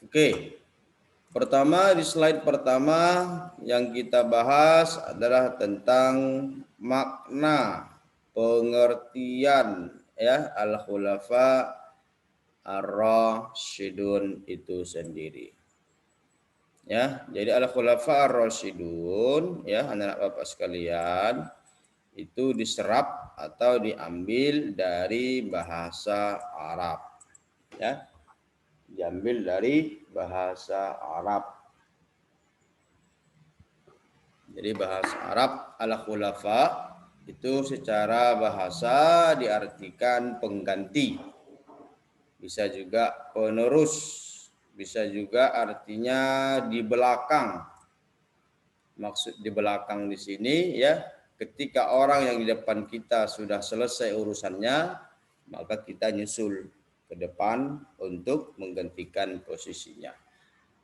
Oke. Pertama, di slide pertama yang kita bahas adalah tentang makna pengertian ya al-khulafa ar-rasyidun itu sendiri. Ya, jadi al-khulafa ar-rasyidun ya anak-anak Bapak sekalian itu diserap atau diambil dari bahasa Arab. Ya. Diambil dari bahasa Arab. Jadi bahasa Arab al-khulafa itu secara bahasa diartikan pengganti. Bisa juga penerus, bisa juga artinya di belakang. Maksud di belakang di sini ya, ketika orang yang di depan kita sudah selesai urusannya, maka kita nyusul ke depan untuk menggantikan posisinya.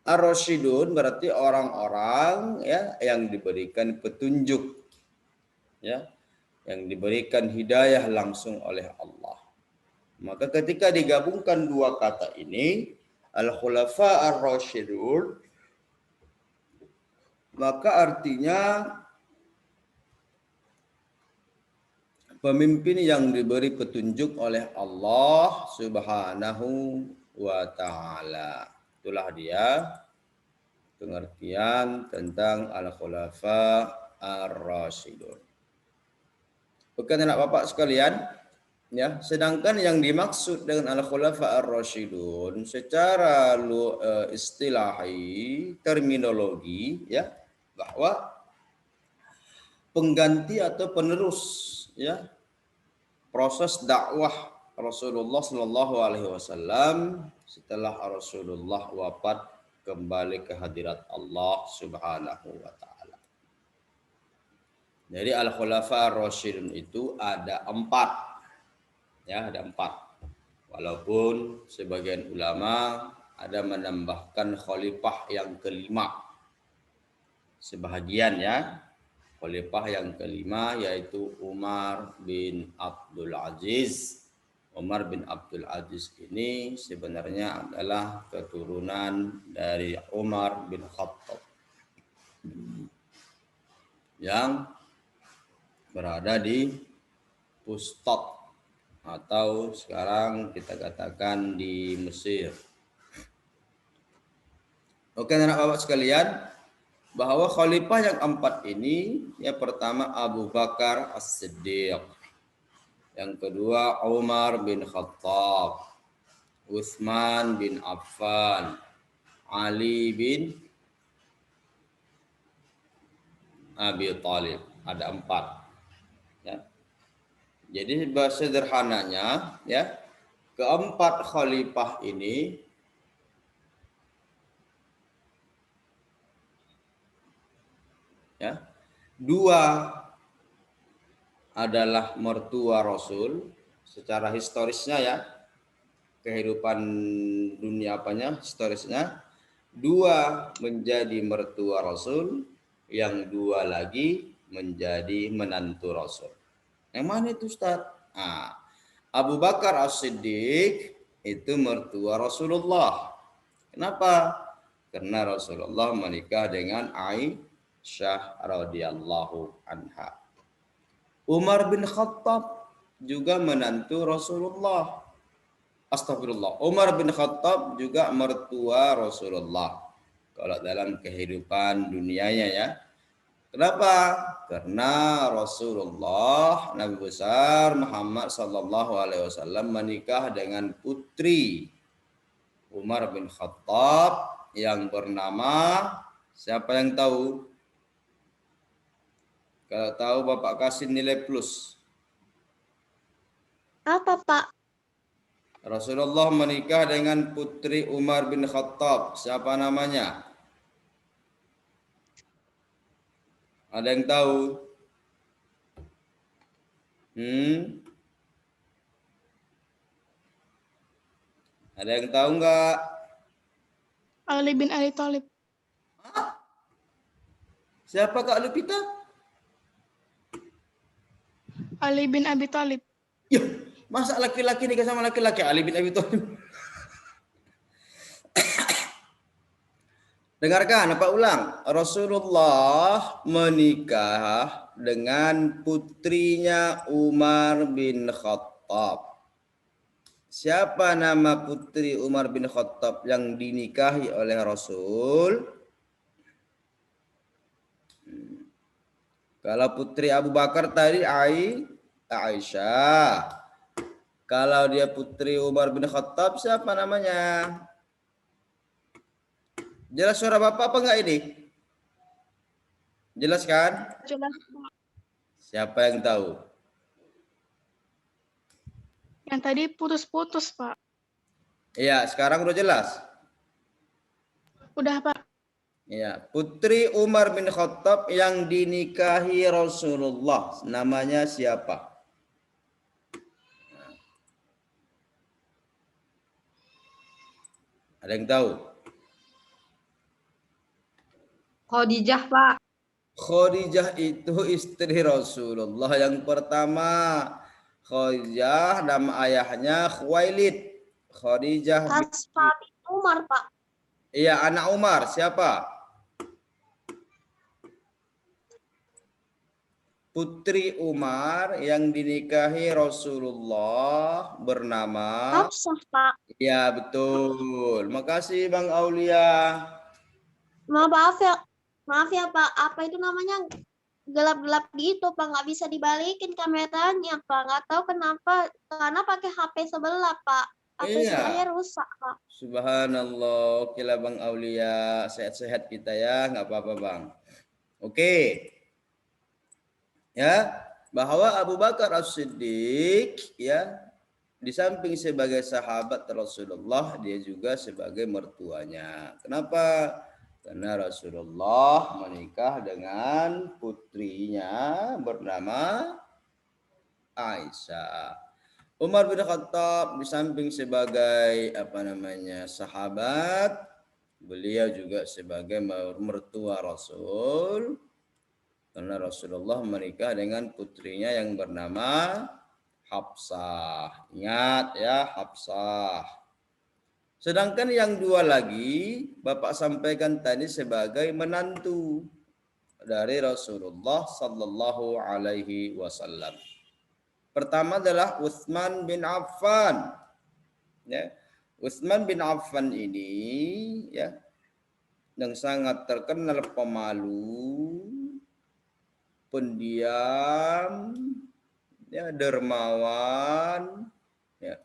Ar-rasyidun berarti orang-orang ya yang diberikan petunjuk ya, yang diberikan hidayah langsung oleh Allah. Maka ketika digabungkan dua kata ini, al-khulafa ar-rasyidun, maka artinya pemimpin yang diberi petunjuk oleh Allah Subhanahu wa taala. Itulah dia pengertian tentang al-khulafa ar-rasyidun. Bukan anak Bapak sekalian, ya, sedangkan yang dimaksud dengan al-khulafa ar-rasyidun secara istilahi, terminologi ya, bahwa pengganti atau penerus ya proses dakwah Rasulullah Shallallahu Alaihi Wasallam setelah Rasulullah wafat kembali ke hadirat Allah Subhanahu Wa Taala. Jadi al-khulafa ar-rasyidun itu ada 4, ya ada 4. Walaupun sebagian ulama ada menambahkan khalifah yang kelima, sebahagian ya. Khalifah yang kelima yaitu Umar bin Abdul Aziz. Umar bin Abdul Aziz ini sebenarnya adalah keturunan dari Umar bin Khattab yang berada di Fustat atau sekarang kita katakan di Mesir. Oke anak bapak sekalian, bahwa khalifah yang 4 ini, yang pertama Abu Bakar As-Siddiq, yang kedua Umar bin Khattab, Utsman bin Affan, Ali bin Abi Thalib, ada 4. Ya. Jadi sederhananya, ya, keempat khalifah ini ya, 2 adalah mertua Rasul secara historisnya ya, kehidupan dunia apanya historisnya, 2 menjadi mertua Rasul, yang 2 lagi menjadi menantu Rasul. Yang mana itu Ustaz? Nah, Abu Bakar As-Siddiq itu mertua Rasulullah. Kenapa? Karena Rasulullah menikah dengan Aisyah radhiyallahu anha. Umar bin Khattab juga menantu Rasulullah. Astagfirullah. Umar bin Khattab juga mertua Rasulullah. Kalau dalam kehidupan dunianya ya. Kenapa? Karena Rasulullah Nabi besar Muhammad sallallahu alaihi wasallam menikah dengan putri Umar bin Khattab yang bernama, siapa yang tahu? Kalau tahu Bapak kasih nilai plus. Apa, Pak? Rasulullah menikah dengan putri Umar bin Khattab. Siapa namanya? Ada yang tahu? Ada yang tahu nggak? Ali bin Abi Thalib. Siapa Kak Lupita? Ali bin Abi Thalib. Ya, masa laki-laki nikah sama laki-laki? Ali bin Abi Thalib. Dengarkan apa ulang. Rasulullah menikah dengan putrinya Umar bin Khattab. Siapa nama putri Umar bin Khattab yang dinikahi oleh Rasul? Kalau putri Abu Bakar tadi Aisyah. Kalau dia putri Umar bin Khattab siapa namanya? Jelas suara Bapak apa enggak ini? Jelas kan? Jelas, Pak. Siapa yang tahu? Yang tadi putus-putus, Pak. Iya, sekarang udah jelas. Udah, Pak. Ya, putri Umar bin Khattab yang dinikahi Rasulullah, namanya siapa? Ada yang tahu? Khadijah, Pak. Khadijah itu istri Rasulullah yang pertama. Khadijah nama ayahnya Khuwailid. Khadijah Tasfa bin Umar, Pak. Iya, anak Umar. Siapa? Putri Umar yang dinikahi Rasulullah bernama Hafsah, Pak. Ya, betul. Makasih Bang Aulia. Maaf ya Pak. Apa itu namanya gelap-gelap gitu Pak? Nggak bisa dibalikin kameranya Pak. Nggak tahu kenapa. Karena pakai HP sebelah Pak. HP Iya. saya rusak Pak. Subhanallah. Oke lah Bang Aulia. Sehat-sehat kita ya. Nggak apa-apa Bang. Oke. Ya. Bahwa Abu Bakar As-Siddiq ya. Di samping sebagai sahabat Rasulullah, dia juga sebagai mertuanya. Kenapa? Karena Rasulullah menikah dengan putrinya bernama Aisyah. Umar bin Khattab di samping sebagai sahabat, beliau juga sebagai mertua Rasul. Karena Rasulullah menikah dengan putrinya yang bernama Hafsah. Ingat ya, Hafsah. Sedangkan yang dua lagi Bapak sampaikan tadi sebagai menantu dari Rasulullah sallallahu alaihi wasallam. Pertama adalah Utsman bin Affan. Ya. Utsman bin Affan ini ya yang sangat terkenal pemalu, pendiam, ya, dermawan, ya,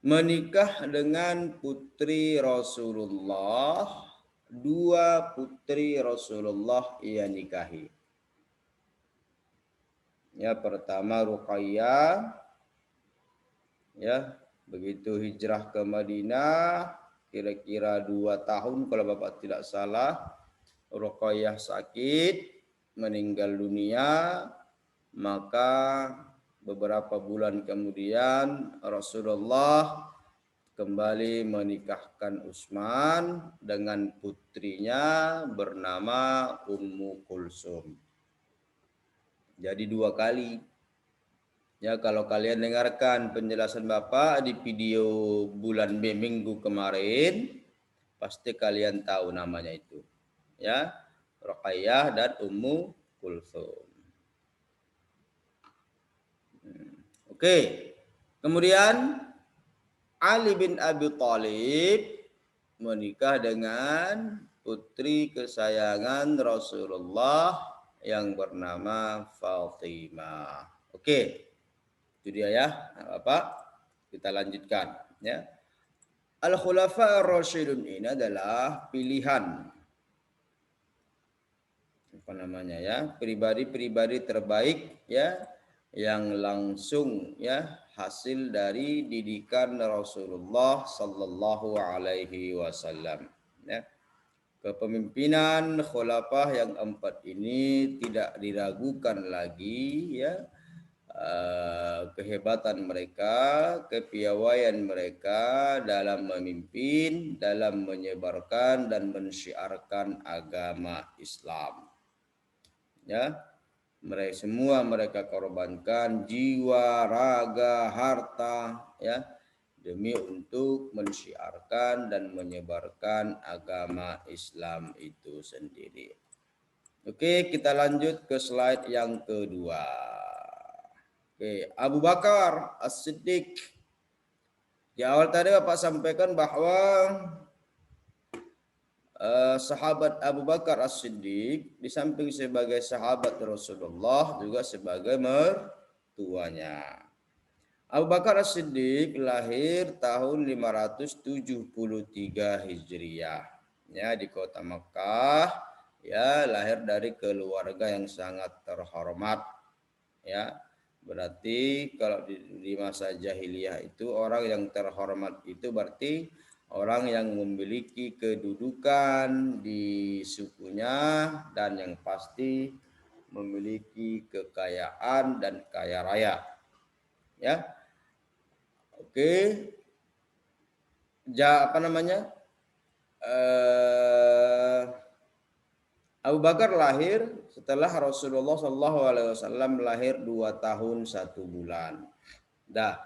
menikah dengan putri Rasulullah, dua putri Rasulullah ia nikahi. Ya, pertama Ruqayyah, ya, begitu hijrah ke Madinah, kira-kira 2 tahun kalau Bapak tidak salah, Ruqayyah sakit, meninggal dunia, maka beberapa bulan kemudian Rasulullah kembali menikahkan Utsman dengan putrinya bernama Ummu Kulsum. Jadi 2 kali. Ya, kalau kalian dengarkan penjelasan Bapak di video bulan minggu kemarin, pasti kalian tahu namanya itu. Ya, Ruqayyah dan Ummu Kulsum. Oke. Kemudian Ali bin Abi Thalib menikah dengan putri kesayangan Rasulullah yang bernama Fatimah. Oke. Itu dia ya, Bapak. Kita lanjutkan ya. Al-Khulafa Ar-Rasyidun ini adalah pilihan pribadi-pribadi terbaik ya yang langsung ya hasil dari didikan Rasulullah sallallahu alaihi wasallam ya. Kepemimpinan khulafah yang 4 ini tidak diragukan lagi ya, kehebatan mereka, kepiawaian mereka dalam memimpin, dalam menyebarkan dan mensyiarkan agama Islam. Ya, mereka korbankan jiwa, raga, harta, ya, demi untuk mensyiarkan dan menyebarkan agama Islam itu sendiri. Oke, kita lanjut ke slide yang kedua. Oke, Abu Bakar As-Siddiq. Di awal tadi Bapak sampaikan bahwa sahabat Abu Bakar As-Siddiq di samping sebagai sahabat Rasulullah juga sebagai mertuanya. Abu Bakar As-Siddiq lahir tahun 573 Hijriah ya di kota Makkah, ya lahir dari keluarga yang sangat terhormat ya. Berarti kalau di masa jahiliyah itu orang yang terhormat itu berarti orang yang memiliki kedudukan di sukunya dan yang pasti memiliki kekayaan dan kaya raya ya. Oke, apa namanya? Abu Bakar lahir setelah Rasulullah SAW lahir 2 tahun 1 bulan. Dah,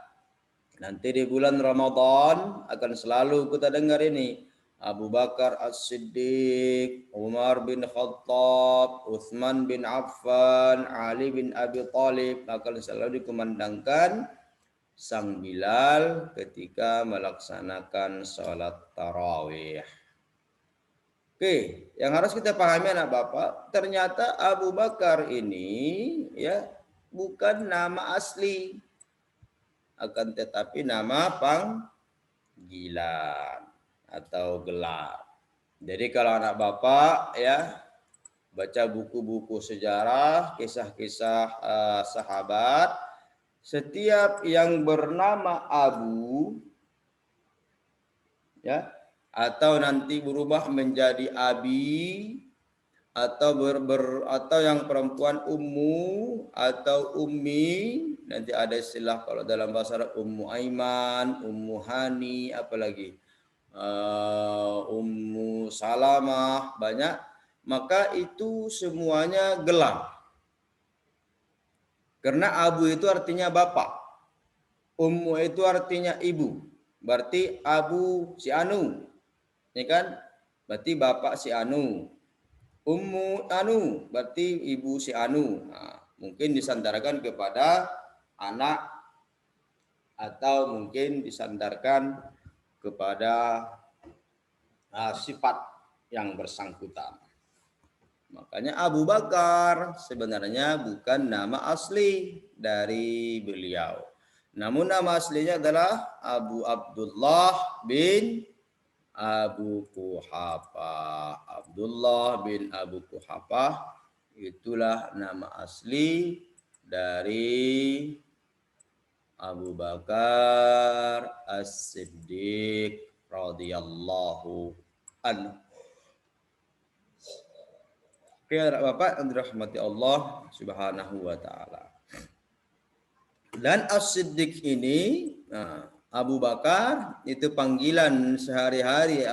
nanti di bulan Ramadan akan selalu kita dengar ini. Abu Bakar As-Siddiq, Umar bin Khattab, Uthman bin Affan, Ali bin Abi Thalib akan selalu dikumandangkan sang Bilal ketika melaksanakan sholat tarawih. Oke, yang harus kita pahami anak Bapak, ternyata Abu Bakar ini ya bukan nama asli, akan tetapi nama panggilan atau gelar. Jadi kalau anak Bapak ya baca buku-buku sejarah, kisah-kisah sahabat, setiap yang bernama Abu ya atau nanti berubah menjadi Abi atau atau yang perempuan Ummu atau Ummi, nanti ada istilah kalau dalam bahasa Arab Ummu Aiman, Ummu Hani, apalagi Ummu Salamah, banyak, maka itu semuanya gelar. Karena Abu itu artinya bapak, Ummu itu artinya ibu, berarti Abu si Anu, ya kan? Berarti bapak si Anu. Ummu Anu, berarti ibu si Anu. Nah, mungkin disandarkan kepada anak atau mungkin disandarkan kepada sifat yang bersangkutan. Makanya Abu Bakar sebenarnya bukan nama asli dari beliau. Namun nama aslinya adalah Abu Abdullah bin Abu Quhafah. Abdullah bin Abu Quhafah itulah nama asli dari Abu Bakar As-Siddiq radhiyallahu anhu. Oke, Bapak dirahmati Allah Subhanahu wa taala. Dan As-Siddiq ini, Abu Bakar itu panggilan sehari-hari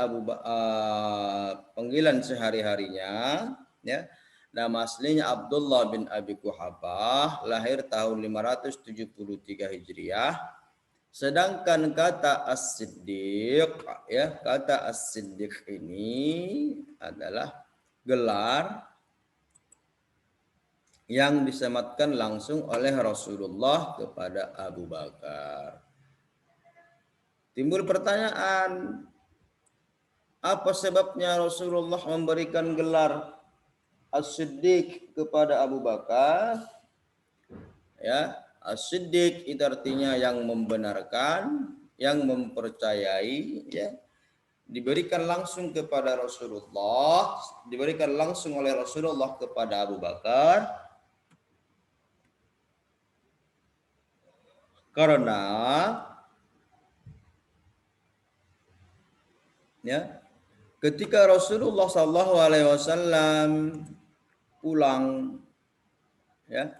panggilan sehari-harinya ya. Nama aslinya Abdullah bin Abi Quhafah, lahir tahun 573 Hijriah. Sedangkan kata As-Siddiq ya, kata As-Siddiq ini adalah gelar yang disematkan langsung oleh Rasulullah kepada Abu Bakar. Timbul pertanyaan, apa sebabnya Rasulullah memberikan gelar As-Siddiq kepada Abu Bakar? Ya, As-Siddiq itu artinya yang membenarkan, yang mempercayai, ya. Diberikan langsung kepada Rasulullah, diberikan langsung oleh Rasulullah kepada Abu Bakar. Karena ya, ketika Rasulullah SAW pulang, ya,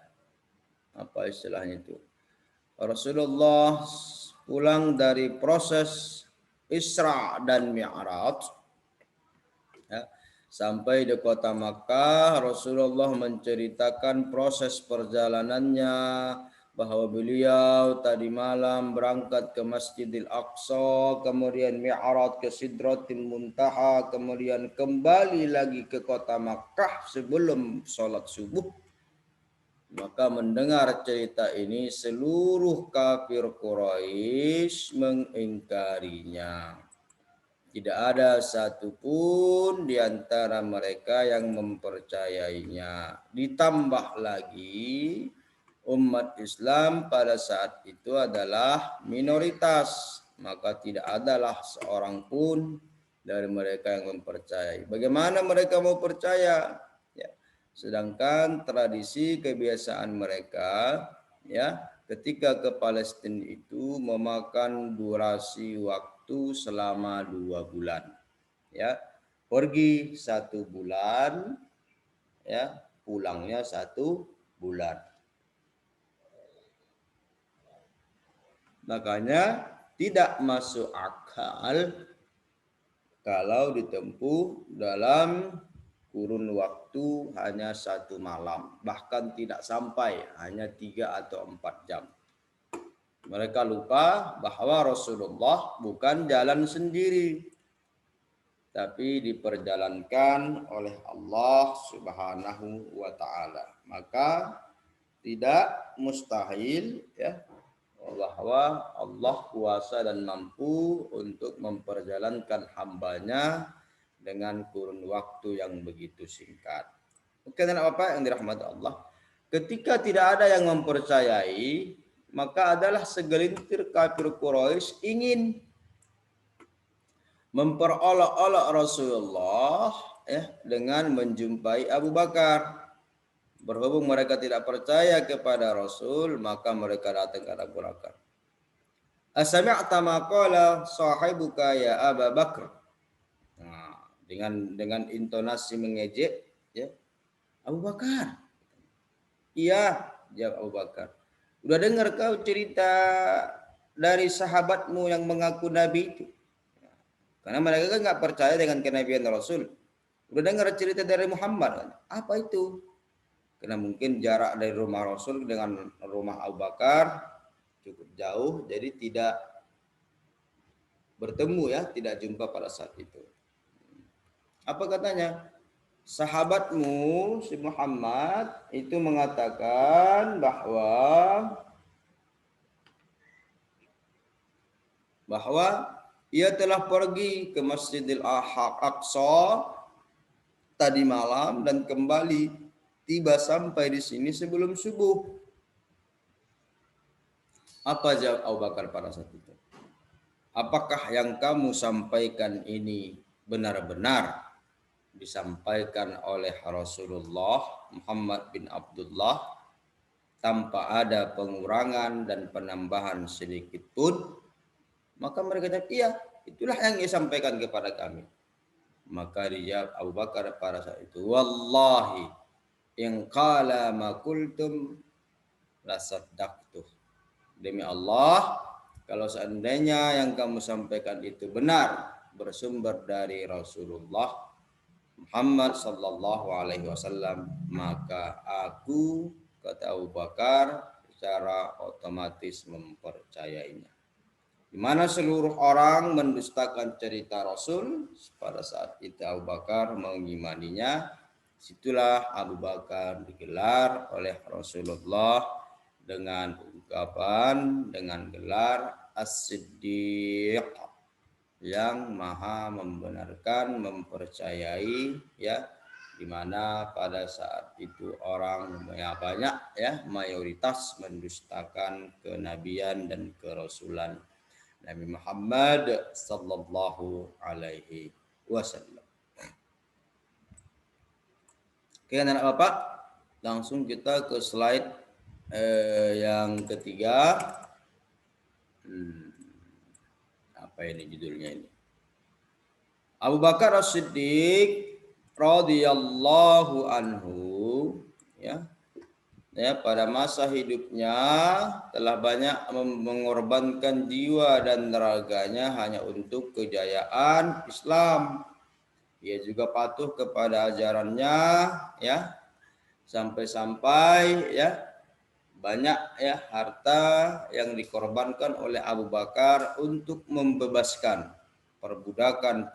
apa istilahnya itu? Rasulullah pulang dari proses Isra dan Mi'raj, ya, sampai di kota Makkah. Rasulullah menceritakan proses perjalanannya, bahwa beliau tadi malam berangkat ke Masjidil Aqsa, kemudian mi'raj ke Sidratil Muntaha, kemudian kembali lagi ke kota Makkah sebelum sholat subuh. Maka mendengar cerita ini seluruh kafir Quraisy mengingkarinya. Tidak ada satupun di antara mereka yang mempercayainya. Ditambah lagi umat Islam pada saat itu adalah minoritas, maka tidak adalah seorang pun dari mereka yang mempercayai. Bagaimana mereka mau percaya? Ya. Sedangkan tradisi kebiasaan mereka, ya, ketika ke Palestina itu memakan durasi waktu selama 2 bulan. Ya, pergi 1 bulan, ya, pulangnya 1 bulan. Makanya tidak masuk akal kalau ditempuh dalam kurun waktu hanya 1 malam. Bahkan tidak sampai, hanya 3 atau 4 jam. Mereka lupa bahwa Rasulullah bukan jalan sendiri, tapi diperjalankan oleh Allah Subhanahu wa Ta'ala. Maka tidak mustahil, ya, bahwa Allah kuasa dan mampu untuk memperjalankan hambanya dengan kurun waktu yang begitu singkat. Oke, dan apa yang dirahmati Allah, ketika tidak ada yang mempercayai, maka adalah segelintir kafir Quraisy ingin memperolok-olok Rasulullah, ya, dengan menjumpai Abu Bakar. Berhubung mereka tidak percaya kepada Rasul, maka mereka datang ke Abu Bakar. Asami'ta ma qala sahibuka ya Abu Bakar. Nah, dengan intonasi mengejek, ya. Abu Bakar. Iya, jawab Abu Bakar. Udah dengar kau cerita dari sahabatmu yang mengaku nabi itu? Karena mereka kan nggak percaya dengan kenabian Rasul. Udah dengar cerita dari Muhammad? Apa itu? Karena mungkin jarak dari rumah Rasul dengan rumah Abu Bakar cukup jauh, jadi tidak bertemu, ya, tidak jumpa pada saat itu. Apa katanya? Sahabatmu si Muhammad itu mengatakan bahwa ia telah pergi ke Masjidil Aqsa tadi malam dan kembali tiba sampai di sini sebelum subuh. Apa jawab Abu Bakar pada saat itu? Apakah yang kamu sampaikan ini benar-benar disampaikan oleh Rasulullah Muhammad bin Abdullah tanpa ada pengurangan dan penambahan sedikit pun? Maka mereka jawab, iya, itulah yang disampaikan kepada kami. Maka dijawab Abu Bakar pada saat itu, wallahi in qala ma qultum la saddaqtuh. Demi Allah, kalau seandainya yang kamu sampaikan itu benar bersumber dari Rasulullah Muhammad sallallahu alaihi wasallam, maka aku, kata Abu Bakar, secara otomatis mempercayainya. Di mana seluruh orang mendustakan cerita Rasul, pada saat itu Abu Bakar mengimaninya. Situlah Abu Bakar digelar oleh Rasulullah dengan ungkapan, dengan gelar As-Siddiq, yang maha membenarkan, mempercayai, ya, di mana pada saat itu orang banyak, ya, mayoritas mendustakan kenabian dan kerasulan Nabi Muhammad sallallahu alaihi wasallam. Oke, anak Bapak, langsung kita ke slide yang ketiga. Apa ini judulnya ini? Abu Bakar As-Siddiq radhiyallahu anhu, ya, pada masa hidupnya telah banyak mengorbankan jiwa dan raganya hanya untuk kejayaan Islam. Ia juga patuh kepada ajarannya, ya, sampai-sampai, ya, banyak ya harta yang dikorbankan oleh Abu Bakar untuk membebaskan perbudakan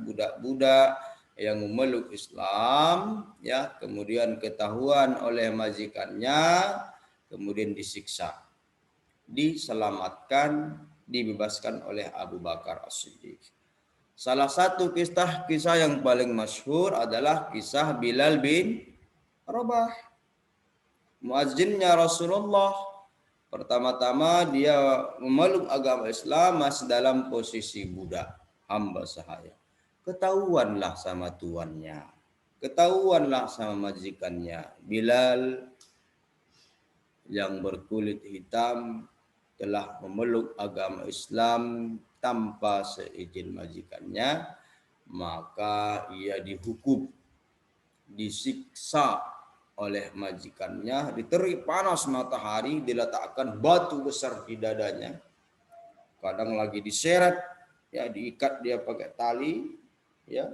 budak-budak yang memeluk Islam ya, kemudian ketahuan oleh majikannya, kemudian disiksa, diselamatkan, dibebaskan oleh Abu Bakar As-Siddiq. Salah satu kisah yang paling masyhur adalah kisah Bilal bin Rabah, muazzinnya Rasulullah. Pertama-tama dia memeluk agama Islam masih dalam posisi budak, hamba sahaya. Ketahuanlah sama tuannya, ketahuanlah sama majikannya, Bilal yang berkulit hitam telah memeluk agama Islam tanpa seizin majikannya, maka ia dihukum, disiksa oleh majikannya, diterik panas matahari, diletakkan batu besar di dadanya, kadang lagi diseret ya, diikat dia pakai tali ya,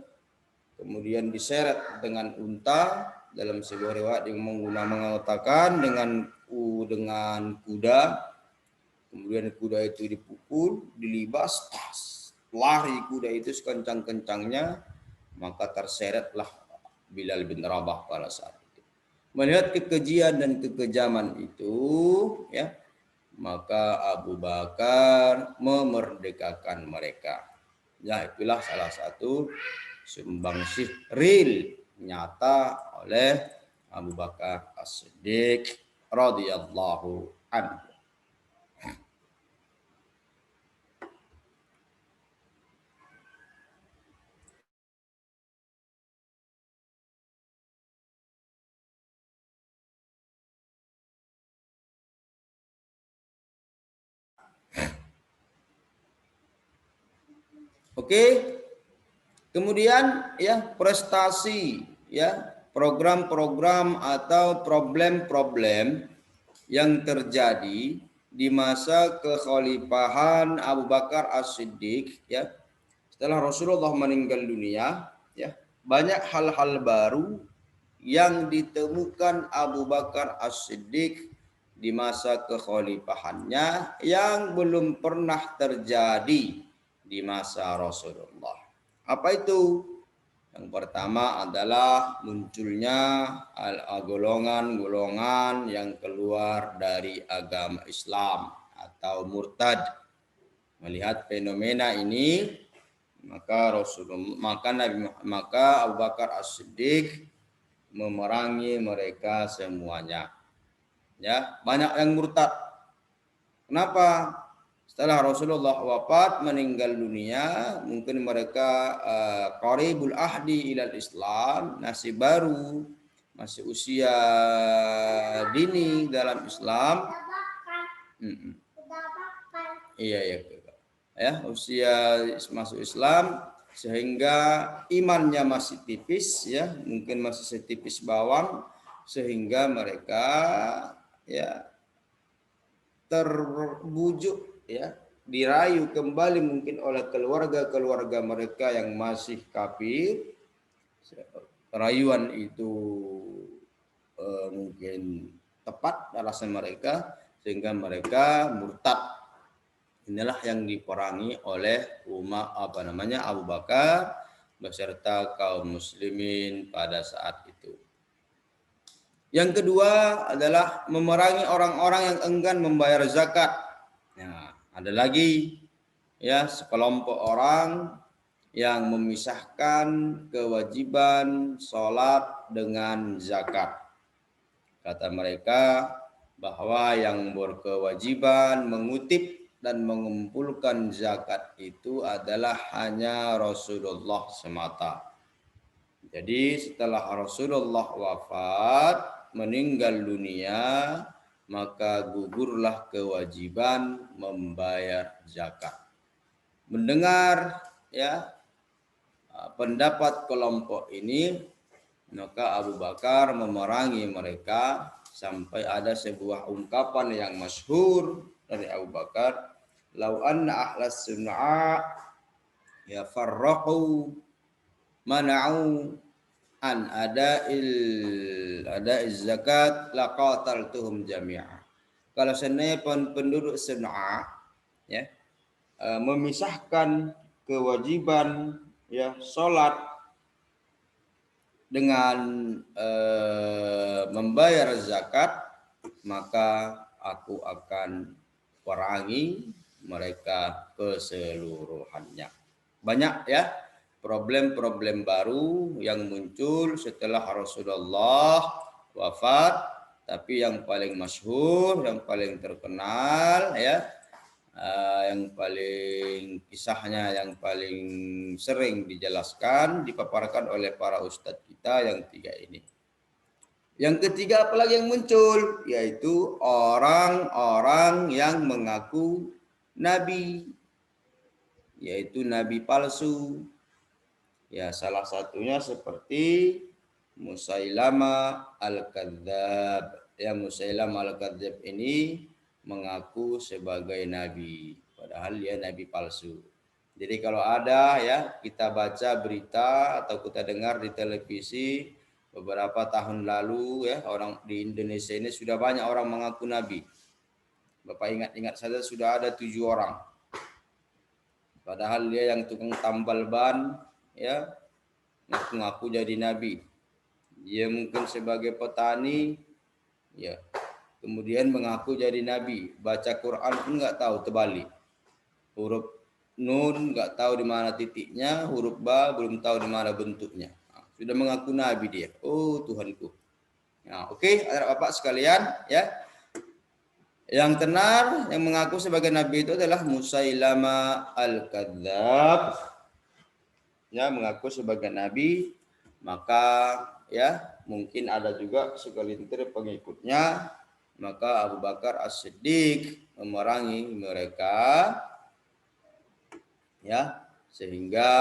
kemudian diseret dengan unta, dalam sebuah riwayat yang mengatakan dengan kuda, kemudian kuda itu dipukul, dilibas, lari kuda itu sekencang-kencangnya, maka terseretlah Bilal bin Rabah pada saat itu. Melihat kekejian dan kekejaman itu, ya, maka Abu Bakar memerdekakan mereka. Ya, itulah salah satu sumbangsih real nyata oleh Abu Bakar As-Siddiq radhiyallahu anhu. Oke. Kemudian ya prestasi ya, program-program atau problem-problem yang terjadi di masa kekhalifahan Abu Bakar As-Siddiq ya, setelah Rasulullah meninggal dunia ya, banyak hal-hal baru yang ditemukan Abu Bakar As-Siddiq di masa kekhalifahannya yang belum pernah terjadi di masa Rasulullah. Apa itu? Yang pertama adalah munculnya golongan-golongan yang keluar dari agama Islam atau murtad. Melihat fenomena ini, maka Abu Bakar As-Siddiq memerangi mereka semuanya. Ya, banyak yang murtad. Kenapa? Setelah Rasulullah wafat, meninggal dunia, mungkin mereka qaribul ahdi ilal Islam, masih baru, masih usia dini dalam Islam. Iya, ya, usia masuk Islam, sehingga imannya masih tipis, ya, mungkin masih setipis bawang, sehingga mereka ya terbujuk ya, dirayu kembali mungkin oleh keluarga mereka yang masih kafir. Rayuan itu mungkin tepat alasan mereka, sehingga mereka murtad. Inilah yang diperangi oleh Abu Bakar beserta kaum muslimin pada saat itu. Yang kedua adalah memerangi orang-orang yang enggan membayar zakat. Nah, ada lagi ya sekelompok orang yang memisahkan kewajiban sholat dengan zakat. Kata mereka bahwa yang berkewajiban mengutip dan mengumpulkan zakat itu adalah hanya Rasulullah semata. Jadi setelah Rasulullah wafat, meninggal dunia, maka gugurlah kewajiban membayar zakat. Mendengar ya pendapat kelompok ini, maka Abu Bakar memerangi mereka sampai ada sebuah ungkapan yang masyhur dari Abu Bakar, "Lau anna ahlas sun'a ya farraqu mana'u an ada zakat laqataltuhum jami'a. Kalau seandainya penduduk Sana'a ya memisahkan kewajiban ya salat dengan membayar zakat, maka aku akan perangi mereka keseluruhannya. Banyak ya problem-problem baru yang muncul setelah Rasulullah wafat, tapi yang paling masyhur, yang paling terkenal ya, yang paling kisahnya yang paling sering dijelaskan, dipaparkan oleh para ustadz kita yang tiga ini. Yang ketiga apalagi yang muncul, yaitu orang-orang yang mengaku nabi, yaitu nabi palsu. Ya, salah satunya seperti Musailama al-Kadzab. Ya, Musailama al-Kadzab ini mengaku sebagai nabi, padahal dia nabi palsu. Jadi kalau ada ya kita baca berita atau kita dengar di televisi beberapa tahun lalu ya, orang di Indonesia ini sudah banyak orang mengaku nabi. Bapak ingat-ingat saja sudah ada 7 orang. Padahal dia yang tukang tambal ban ya, ngaku-ngaku jadi nabi. Dia mungkin sebagai petani ya, kemudian mengaku jadi nabi. Baca Quran pun nggak tahu, terbalik. Huruf nun nggak tahu di mana titiknya, huruf ba belum tahu di mana bentuknya. Sudah mengaku nabi dia. Oh Tuhanku. Nah, oke, Bapak sekalian ya. Yang tenar yang mengaku sebagai nabi itu adalah Musailama al-Kadzab. Ya, mengaku sebagai nabi, maka ya mungkin ada juga segelintir pengikutnya, maka Abu Bakar As-Siddiq memerangi mereka ya, sehingga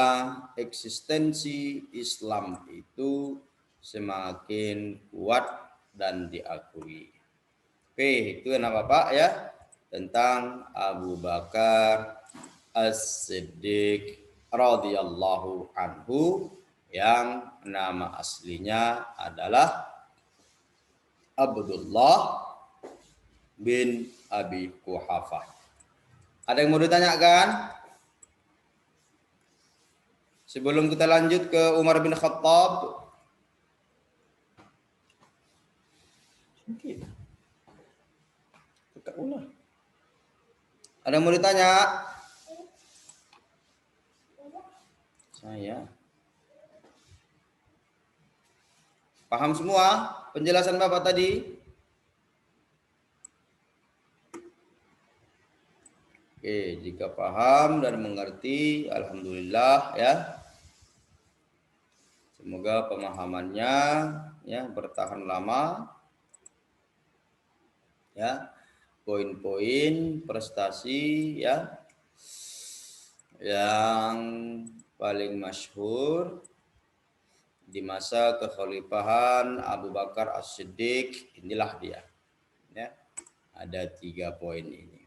eksistensi Islam itu semakin kuat dan diakui. Oke, itu enak Bapak ya tentang Abu Bakar As-Siddiq radhiyallahu anhu yang nama aslinya adalah Abdullah bin Abi Quhafah. Ada yang mau ditanyakan? Sebelum kita lanjut ke Umar bin Khattab. Ada yang mau ditanya? Saya. Paham semua penjelasan Bapak tadi? Oke, jika paham dan mengerti, alhamdulillah ya. Semoga pemahamannya ya bertahan lama. Ya. Poin-poin prestasi ya yang paling masyhur di masa kekhalifahan Abu Bakar As-Siddiq, inilah dia ya, ada 3 poin ini.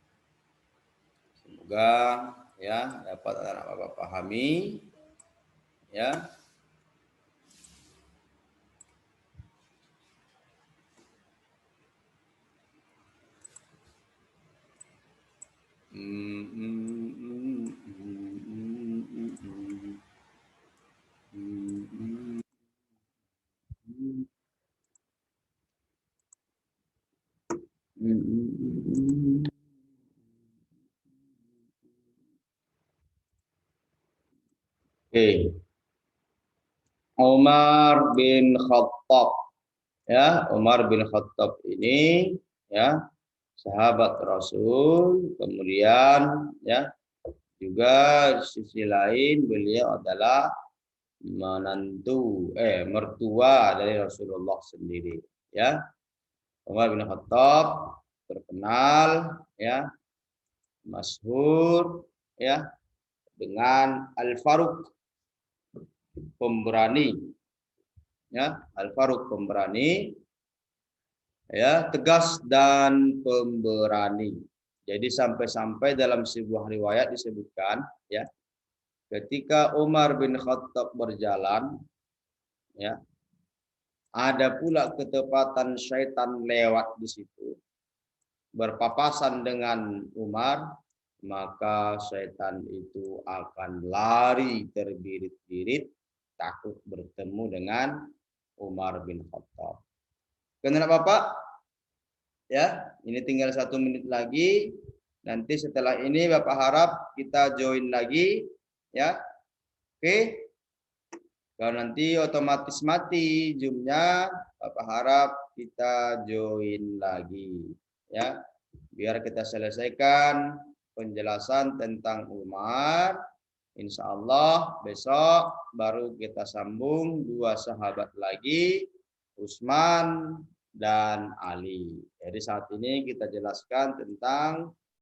Semoga ya dapat Bapak pahami ya. Oke. Umar bin Khattab ya, Umar bin Khattab ini ya sahabat Rasul, kemudian ya juga di sisi lain beliau adalah mertua dari Rasulullah sendiri ya. Umar bin Khattab terkenal ya, masyhur ya dengan Al-Faruq, pemberani ya, Al-Faruq pemberani ya, tegas dan pemberani. Jadi sampai-sampai dalam sebuah riwayat disebutkan ya, ketika Umar bin Khattab berjalan ya, ada pula ketepatan syaitan lewat di situ, berpapasan dengan Umar, maka syaitan itu akan lari terbirit-birit, takut bertemu dengan Umar bin Khattab. Kenapa Bapak? Ya, ini tinggal 1 menit lagi. Nanti setelah ini Bapak harap kita join lagi, ya. Oke. Kalau nanti otomatis mati Zoom-nya, Bapak harap kita join lagi, ya. Biar kita selesaikan penjelasan tentang Umar. Insya Allah besok baru kita sambung 2 sahabat lagi, Utsman dan Ali. Jadi saat ini kita jelaskan tentang